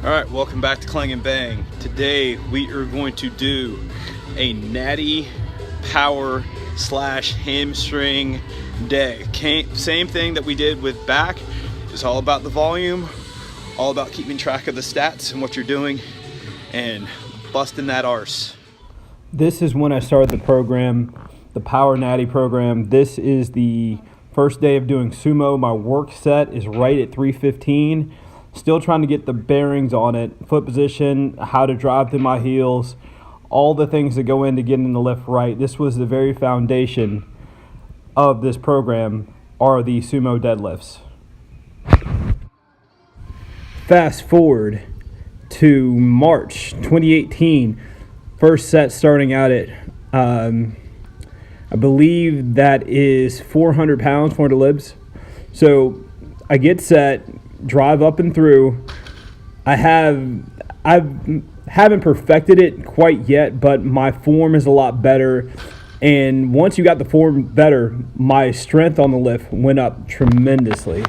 All right, welcome back to Clang and Bang. Today we are going to do a natty power / hamstring day. Same thing that we did with back. It's all about the volume, all about keeping track of the stats and what you're doing and busting that arse. This is when I started the program, the Power Natty program. This is the first day of doing sumo. My work set is right at 315. Still trying to get the bearings on it, foot position, how to drive through my heels, all the things that go into getting the lift right. This was the very foundation of this program, are the sumo deadlifts. Fast forward to March 2018, first set starting out at, I believe that is 400 pounds, 400 libs. So I get set, drive up and through. I haven't perfected it quite yet, but my form is a lot better. And once you got the form better, my strength on the lift went up tremendously.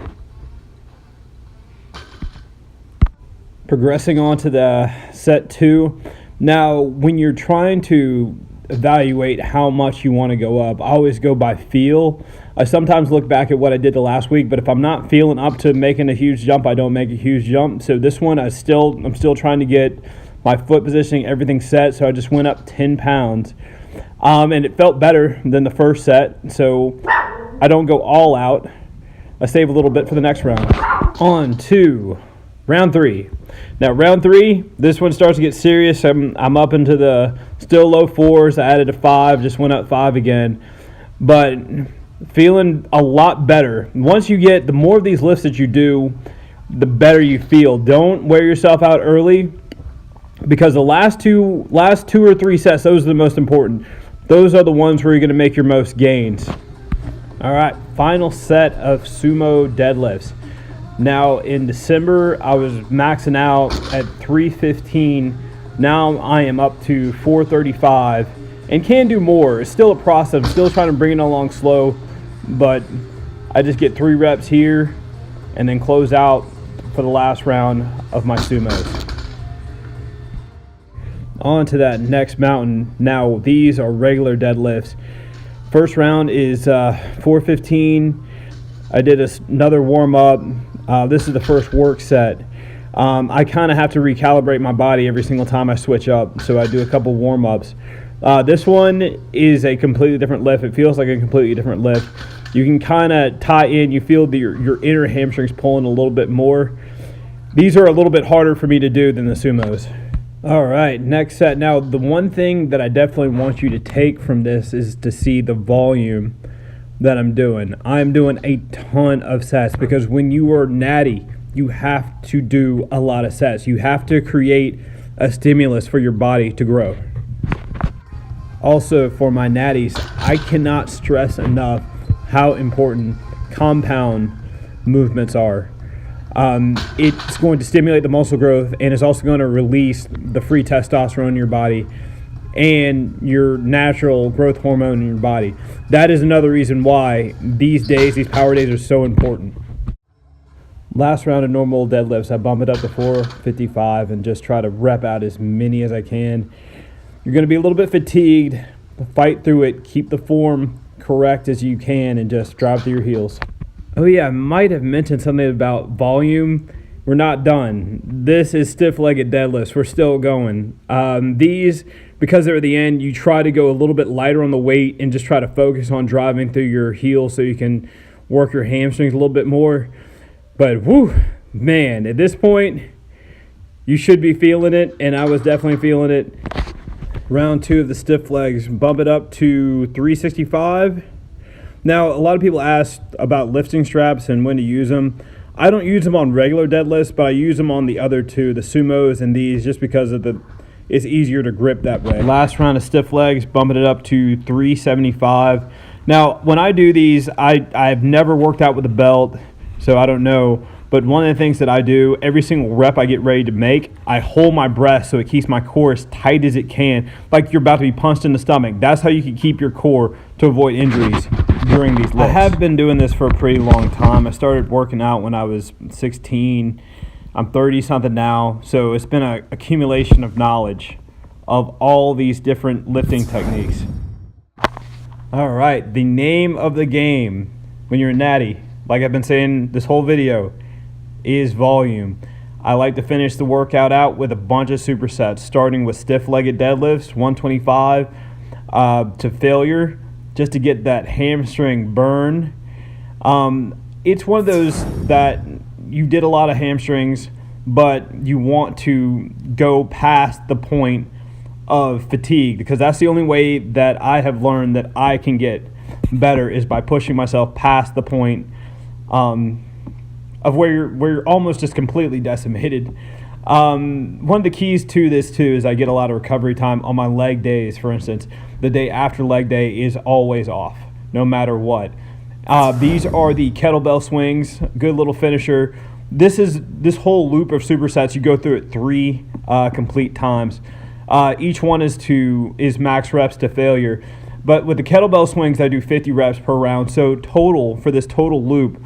Progressing on to the set 2. Now, when you're trying to evaluate how much you want to go up, I always go by feel. I sometimes look back at what I did the last week, but if I'm not feeling up to making a huge jump, I don't make a huge jump. So this one, I'm still trying to get my foot positioning, everything set. So I just went up 10 pounds, and it felt better than the first set. So I don't go all out. I save a little bit for the next round. On to round 3. Now round 3, this one starts to get serious. I'm up into the still low 4s. I added a 5, just went up 5 again, but feeling a lot better. Once you get, the more of these lifts that you do, the better you feel. Don't wear yourself out early, because the last two or 3 sets, those are the most important. Those are the ones where you're going to make your most gains. All right, final set of sumo deadlifts. Now in December, I was maxing out at 315. Now I am up to 435 and can do more. It's still a process. I'm still trying to bring it along slow, but I just get 3 reps here and then close out for the last round of my sumos. On to that next mountain. Now these are regular deadlifts. First round is 415. I did another warm up. This is the first work set. I kind of have to recalibrate my body every single time I switch up, so I do a couple warm-ups. This one is a completely different lift. It feels like a completely different lift. You can kind of tie in. You feel your inner hamstrings pulling a little bit more. These are a little bit harder for me to do than the sumos. All right, next set. Now, the one thing that I definitely want you to take from this is to see the volume that I'm doing. I'm doing a ton of sets, because when you are natty, you have to do a lot of sets. You have to create a stimulus for your body to grow. Also, for my natties, I cannot stress enough how important compound movements are. It's going to stimulate the muscle growth, and it's also going to release the free testosterone in your body and your natural growth hormone in your body. That is another reason why these power days are so important. Last round of normal deadlifts, I bump it up to 455 and just try to rep out as many as I can. You're going to be a little bit fatigued. Fight through it. Keep the form correct as you can and just drive through your heels. Oh yeah, I might have mentioned something about volume. We're not done. This is stiff-legged deadlifts. We're still going. These, because they're at the end, you try to go a little bit lighter on the weight and just try to focus on driving through your heels so you can work your hamstrings a little bit more. But whew, man, at this point, you should be feeling it, and I was definitely feeling it. Round 2 of the stiff legs, bump it up to 365. Now, a lot of people ask about lifting straps and when to use them. I don't use them on regular deadlifts, but I use them on the other 2, the sumos and these, just because of it's easier to grip that way. Last round of stiff legs, bumping it up to 375. Now, when I do these, I've never worked out with a belt, so I don't know. But one of the things that I do, every single rep I get ready to make, I hold my breath so it keeps my core as tight as it can, like you're about to be punched in the stomach. That's how you can keep your core to avoid injuries during these lifts. I have been doing this for a pretty long time. I started working out when I was 16. I'm 30 something now, so it's been an accumulation of knowledge of all these different lifting techniques. All right, the name of the game when you're a natty, like I've been saying this whole video, is volume. I like to finish the workout out with a bunch of supersets, starting with stiff-legged deadlifts, 125 to failure, just to get that hamstring burn. It's one of those that you did a lot of hamstrings, but you want to go past the point of fatigue, because that's the only way that I have learned that I can get better, is by pushing myself past the point of where you're almost just completely decimated. One of the keys to this too is I get a lot of recovery time on my leg days. For instance, the day after leg day is always off, no matter what. These are the kettlebell swings, good little finisher. This whole loop of supersets, you go through it 3 complete times. Each one is max reps to failure. But with the kettlebell swings, I do 50 reps per round. So total, for this total loop,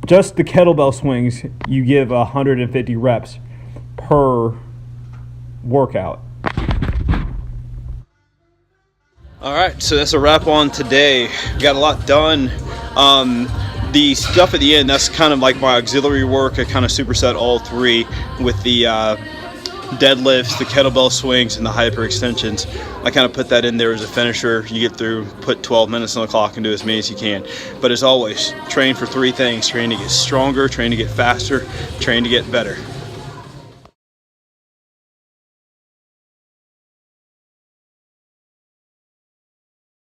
just the kettlebell swings, you give 150 reps per workout. All right, so that's a wrap on today. We got a lot done. The stuff at the end, that's kind of like my auxiliary work. I kind of superset all 3 with the deadlifts, the kettlebell swings, and the hyperextensions. I kind of put that in there as a finisher. You get through, put 12 minutes on the clock and do as many as you can. But as always, train for 3 things: train to get stronger, train to get faster, train to get better.